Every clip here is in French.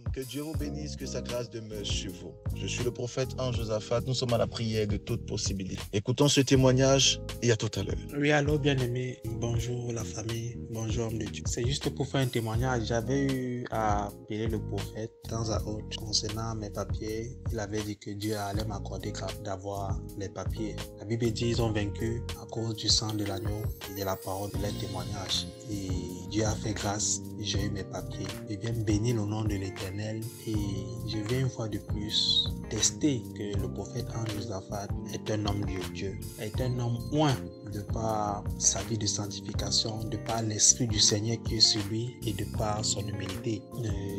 Que Dieu vous bénisse, que sa grâce demeure sur vous. Je suis le prophète Ange Josaphat. Nous sommes à la prière de toute possibilité. Écoutons ce témoignage et à tout à l'heure. Oui, allô, bien-aimé. Bonjour la famille. Bonjour, homme de Dieu. C'est juste pour faire un témoignage. J'avais eu à appeler le prophète de temps à autre concernant mes papiers. Il avait dit que Dieu allait m'accorder grâce d'avoir les papiers. La Bible dit qu'ils ont vaincu à cause du sang de l'agneau et de la parole de leur témoignage. Et Dieu a fait grâce et j'ai eu mes papiers. Je viens bénir le nom de l'Éternel et je viens une fois de plus tester que le prophète Ange Josaphat est un homme de Dieu, est un homme oint de par sa vie de sanctification, de par l'Esprit du Seigneur qui est sur lui et de par son humilité.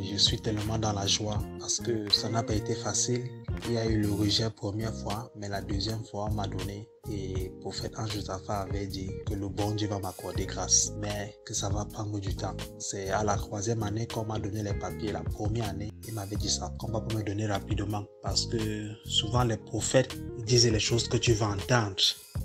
Je suis tellement dans la joie parce que ça n'a pas été facile. Il y a eu le rejet première fois, mais la deuxième fois, on m'a donné. Et le prophète Ange Josaphat avait dit que le bon Dieu va m'accorder grâce, mais que ça va prendre du temps. C'est à la 3e année qu'on m'a donné les papiers. La première année, il m'avait dit ça, qu'on va pas me donner rapidement. Parce que souvent les prophètes disent les choses que tu vas entendre.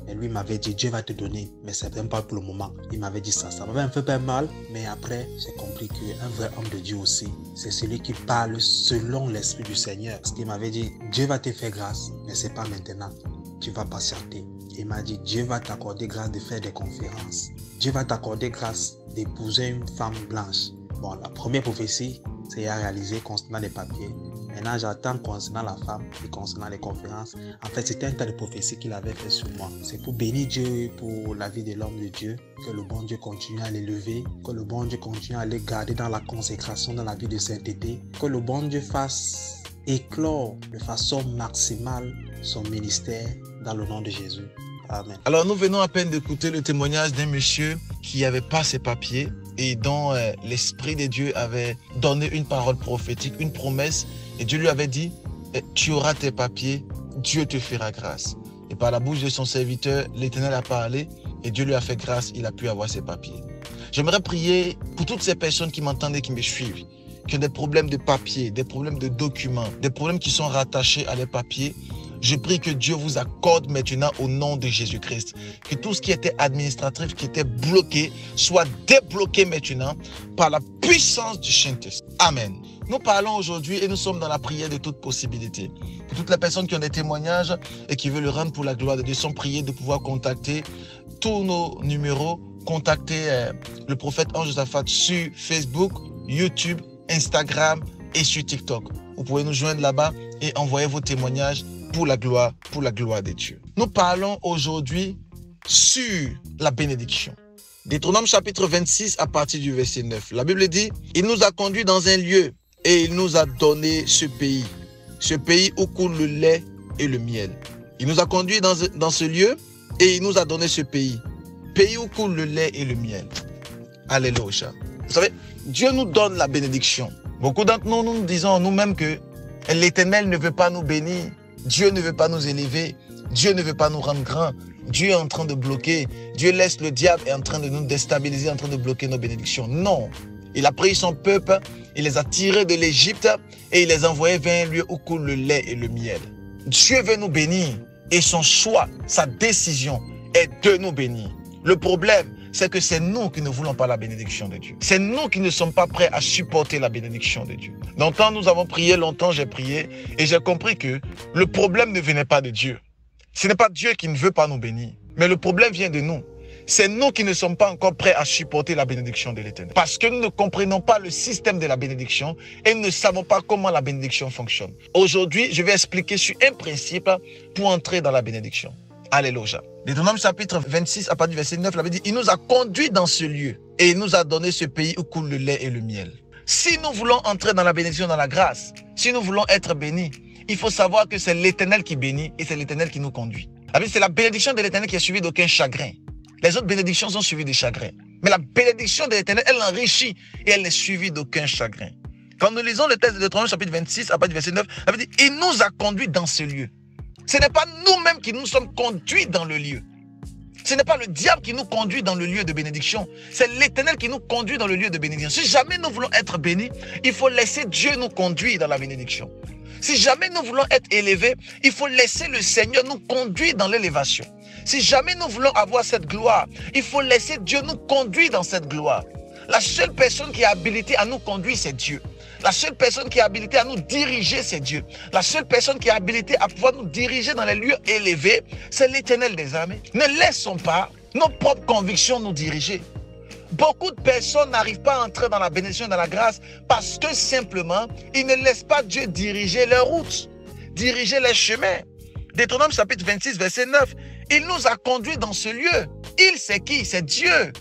Et lui m'avait dit, Dieu va te donner, mais c'est même pas pour le moment. Il m'avait dit ça. Ça m'avait un peu mal, mais après, j'ai compris qu'un vrai homme de Dieu aussi, c'est celui qui parle selon l'Esprit du Seigneur. Parce qu'il m'avait dit, Dieu va te faire grâce, mais c'est pas maintenant. Tu vas patienter. Il m'a dit, Dieu va t'accorder grâce de faire des conférences. Dieu va t'accorder grâce d'épouser une femme blanche. Bon, la première prophétie, c'est à réaliser concernant les papiers. Maintenant, j'attends concernant la femme et concernant les conférences. En fait, c'était un tas de prophéties qu'il avait fait sur moi. C'est pour bénir Dieu, pour la vie de l'homme de Dieu, que le bon Dieu continue à l'élever, que le bon Dieu continue à les garder dans la consécration, dans la vie de sainteté, que le bon Dieu fasse éclore de façon maximale son ministère dans le nom de Jésus. Amen. Alors nous venons à peine d'écouter le témoignage d'un monsieur qui n'avait pas ses papiers et dont l'Esprit de Dieu avait donné une parole prophétique, une promesse, et Dieu lui avait dit, tu auras tes papiers, Dieu te fera grâce. Et par la bouche de son serviteur, l'Éternel a parlé et Dieu lui a fait grâce, il a pu avoir ses papiers. J'aimerais prier pour toutes ces personnes qui m'entendent et qui me suivent, qui ont des problèmes de papiers, des problèmes de documents, des problèmes qui sont rattachés à les papiers. Je prie que Dieu vous accorde maintenant au nom de Jésus-Christ. Que tout ce qui était administratif, qui était bloqué, soit débloqué maintenant par la puissance du Saint-Esprit. Amen. Nous parlons aujourd'hui et nous sommes dans la prière de toute possibilité. Pour toutes les personnes qui ont des témoignages et qui veulent le rendre pour la gloire de Dieu, sont priées de pouvoir contacter tous nos numéros, contacter le prophète Ange Josaphat sur Facebook, YouTube, Instagram et sur TikTok. Vous pouvez nous joindre là-bas et envoyer vos témoignages pour la gloire de Dieu. Nous parlons aujourd'hui sur la bénédiction. Deutéronome chapitre 26 à partir du verset 9. La Bible dit, il nous a conduits dans un lieu et il nous a donné ce pays où coule le lait et le miel. Il nous a conduits dans ce lieu et il nous a donné ce pays où coule le lait et le miel. Alléluia. Vous savez, Dieu nous donne la bénédiction. Beaucoup d'entre nous, nous disons nous-mêmes que l'Éternel ne veut pas nous bénir. Dieu ne veut pas nous élever. Dieu ne veut pas nous rendre grands. Dieu est en train de bloquer. Dieu laisse le diable est en train de nous déstabiliser, en train de bloquer nos bénédictions. Non. Il a pris son peuple, il les a tirés de l'Égypte et il les a envoyés vers un lieu où coule le lait et le miel. Dieu veut nous bénir et son choix, sa décision est de nous bénir. Le problème, c'est que c'est nous qui ne voulons pas la bénédiction de Dieu. C'est nous qui ne sommes pas prêts à supporter la bénédiction de Dieu. Longtemps, nous avons prié, longtemps, j'ai prié et j'ai compris que le problème ne venait pas de Dieu. Ce n'est pas Dieu qui ne veut pas nous bénir, mais le problème vient de nous. C'est nous qui ne sommes pas encore prêts à supporter la bénédiction de l'Éternel. Parce que nous ne comprenons pas le système de la bénédiction et nous ne savons pas comment la bénédiction fonctionne. Aujourd'hui, je vais expliquer sur un principe pour entrer dans la bénédiction. Alléluia. Deutéronome chapitre 26, à partir du verset 9, il avait dit, il nous a conduits dans ce lieu et il nous a donné ce pays où coule le lait et le miel. Si nous voulons entrer dans la bénédiction, dans la grâce, si nous voulons être bénis, il faut savoir que c'est l'Éternel qui bénit et c'est l'Éternel qui nous conduit. C'est la bénédiction de l'Éternel qui est suivie d'aucun chagrin. Les autres bénédictions sont suivies de chagrin. Mais la bénédiction de l'Éternel, elle enrichit et elle n'est suivie d'aucun chagrin. Quand nous lisons le texte de Deutéronome chapitre 26, à partir du verset 9, il avait dit, il nous a conduits dans ce lieu. Ce n'est pas nous-mêmes qui nous sommes conduits dans le lieu. Ce n'est pas le diable qui nous conduit dans le lieu de bénédiction. C'est l'Éternel qui nous conduit dans le lieu de bénédiction. Si jamais nous voulons être bénis, il faut laisser Dieu nous conduire dans la bénédiction. Si jamais nous voulons être élevés, il faut laisser le Seigneur nous conduire dans l'élévation. Si jamais nous voulons avoir cette gloire, il faut laisser Dieu nous conduire dans cette gloire. La seule personne qui est habilitée à nous conduire, c'est Dieu. La seule personne qui est habilitée à nous diriger, c'est Dieu. La seule personne qui est habilitée à pouvoir nous diriger dans les lieux élevés, c'est l'Éternel des armées. Ne laissons pas nos propres convictions nous diriger. Beaucoup de personnes n'arrivent pas à entrer dans la bénédiction, dans la grâce, parce que simplement, ils ne laissent pas Dieu diriger leur route, diriger les chemins. Deutéronome chapitre 26, verset 9. Il nous a conduits dans ce lieu. Il, c'est qui? C'est Dieu.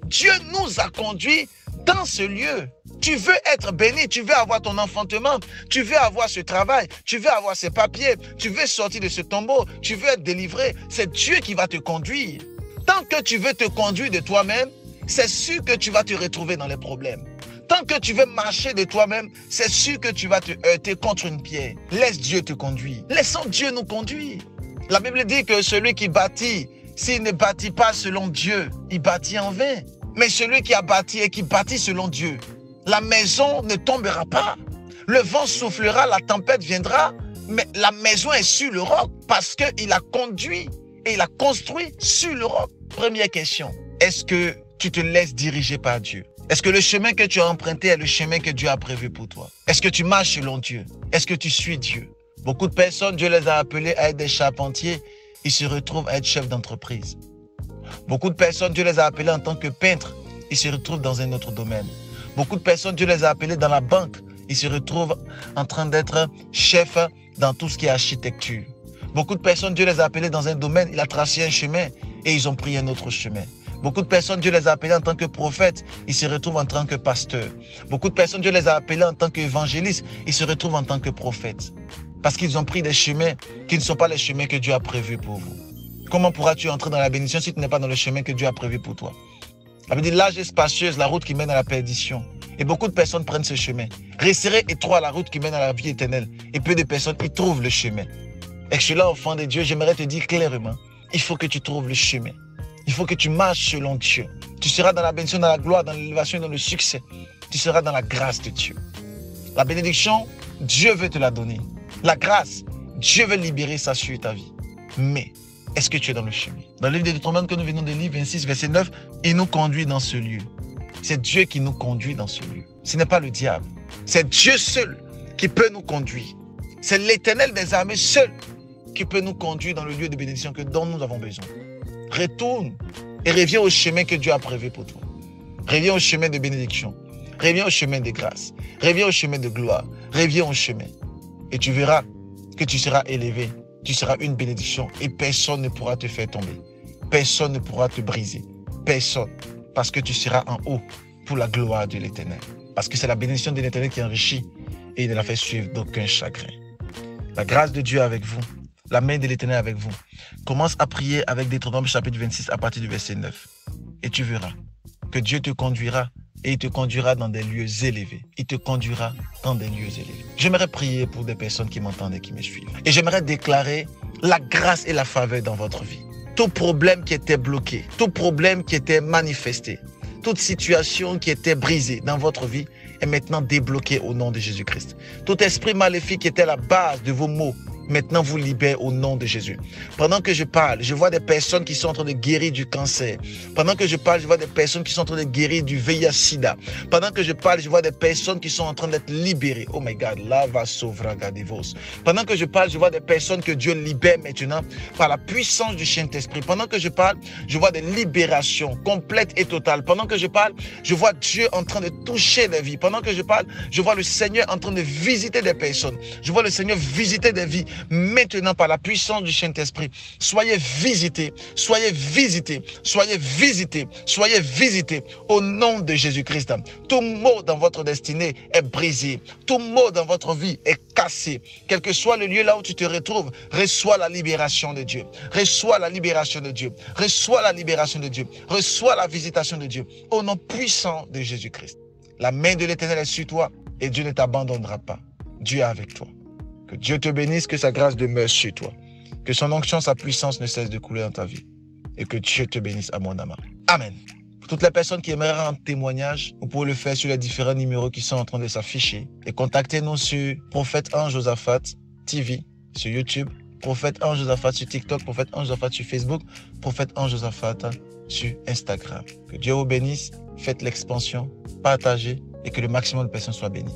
Dieu nous a conduits dans ce lieu. Tu veux être béni, tu veux avoir ton enfantement, tu veux avoir ce travail, tu veux avoir ces papiers, tu veux sortir de ce tombeau, tu veux être délivré. C'est Dieu qui va te conduire. Tant que tu veux te conduire de toi-même, c'est sûr que tu vas te retrouver dans les problèmes. Tant que tu veux marcher de toi-même, c'est sûr que tu vas te heurter contre une pierre. Laisse Dieu te conduire. Laissons Dieu nous conduire. La Bible dit que celui qui bâtit, s'il ne bâtit pas selon Dieu, il bâtit en vain. Mais celui qui a bâti et qui bâtit selon Dieu, la maison ne tombera pas. Le vent soufflera, la tempête viendra, mais la maison est sur le roc parce qu'il a conduit et il a construit sur le roc. Première question, est-ce que tu te laisses diriger par Dieu? Est-ce que le chemin que tu as emprunté est le chemin que Dieu a prévu pour toi? Est-ce que tu marches selon Dieu? Est-ce que tu suis Dieu? Beaucoup de personnes, Dieu les a appelés à être des charpentiers. Ils se retrouvent à être chefs d'entreprise. Beaucoup de personnes, Dieu les a appelés en tant que peintres. Ils se retrouvent dans un autre domaine. Beaucoup de personnes, Dieu les a appelés dans la banque. Ils se retrouvent en train d'être chefs dans tout ce qui est architecture. Beaucoup de personnes, Dieu les a appelés dans un domaine. Il a tracé un chemin et ils ont pris un autre chemin. Beaucoup de personnes, Dieu les a appelés en tant que prophètes, ils se retrouvent en tant que pasteurs. Beaucoup de personnes, Dieu les a appelés en tant qu'évangélistes, ils se retrouvent en tant que prophètes. Parce qu'ils ont pris des chemins qui ne sont pas les chemins que Dieu a prévus pour vous. Comment pourras-tu entrer dans la bénédiction si tu n'es pas dans le chemin que Dieu a prévu pour toi? Ça veut dire l'âge est spacieuse, la route qui mène à la perdition. Et beaucoup de personnes prennent ce chemin. Resserré étroit, la route qui mène à la vie éternelle. Et peu de personnes y trouvent le chemin. Et que je suis là, enfant de Dieu, j'aimerais te dire clairement, il faut que tu trouves le chemin. Il faut que tu marches selon Dieu. Tu seras dans la bénédiction, dans la gloire, dans l'élévation, dans le succès. Tu seras dans la grâce de Dieu. La bénédiction, Dieu veut te la donner. La grâce, Dieu veut libérer ça sur ta vie. Mais, est-ce que tu es dans le chemin? Dans le livre de Deutéronome que nous venons de lire, 26, verset 9, il nous conduit dans ce lieu. C'est Dieu qui nous conduit dans ce lieu. Ce n'est pas le diable. C'est Dieu seul qui peut nous conduire. C'est l'Éternel des armées seul qui peut nous conduire dans le lieu de bénédiction dont nous avons besoin. Retourne et reviens au chemin que Dieu a prévu pour toi. Reviens au chemin de bénédiction. Reviens au chemin de grâce. Reviens au chemin de gloire. Reviens au chemin. Et tu verras que tu seras élevé. Tu seras une bénédiction et personne ne pourra te faire tomber. Personne ne pourra te briser. Personne. Parce que tu seras en haut pour la gloire de l'Éternel. Parce que c'est la bénédiction de l'Éternel qui enrichit et il ne la fait suivre d'aucun chagrin. La grâce de Dieu avec vous. La main de l'Éternel avec vous. Commence à prier avec Deutéronome chapitre 26 à partir du verset 9. Et tu verras que Dieu te conduira et il te conduira dans des lieux élevés. Il te conduira dans des lieux élevés. J'aimerais prier pour des personnes qui m'entendent et qui me suivent. Et j'aimerais déclarer la grâce et la faveur dans votre vie. Tout problème qui était bloqué, tout problème qui était manifesté, toute situation qui était brisée dans votre vie est maintenant débloquée au nom de Jésus-Christ. Tout esprit maléfique qui était la base de vos maux, maintenant vous libère au nom de Jésus. Pendant que je parle, je vois des personnes qui sont en train de guérir du cancer. Pendant que je parle, je vois des personnes qui sont en train de guérir du VIH-Sida. Pendant que je parle, je vois des personnes qui sont en train d'être libérées. Oh my God, lava sovraga devos. Pendant que je parle, je vois des personnes que Dieu libère maintenant par la puissance du Saint-Esprit. Pendant que je parle, je vois des libérations complètes et totales. Pendant que je parle, je vois Dieu en train de toucher des vies. Pendant que je parle, je vois le Seigneur en train de visiter des personnes. Je vois le Seigneur visiter des vies. Maintenant, par la puissance du Saint-Esprit, soyez visités, soyez visités, soyez visités, soyez visités au nom de Jésus-Christ. Tout mot dans votre destinée est brisé. Tout mot dans votre vie est cassé. Quel que soit le lieu là où tu te retrouves, reçois la libération de Dieu. Reçois la libération de Dieu. Reçois la libération de Dieu. Reçois la visitation de Dieu. Au nom puissant de Jésus-Christ. La main de l'Éternel est sur toi et Dieu ne t'abandonnera pas. Dieu est avec toi. Que Dieu te bénisse, que sa grâce demeure sur toi. Que son onction, sa puissance ne cesse de couler dans ta vie. Et que Dieu te bénisse abondamment. Amen. Pour toutes les personnes qui aimeraient rendre témoignage, vous pouvez le faire sur les différents numéros qui sont en train de s'afficher. Et contactez-nous sur Prophète Ange Josaphat TV sur YouTube, Prophète Ange Josaphat sur TikTok, Prophète Ange Josaphat sur Facebook, Prophète Ange Josaphat sur Instagram. Que Dieu vous bénisse, faites l'expansion, partagez et que le maximum de personnes soient bénies.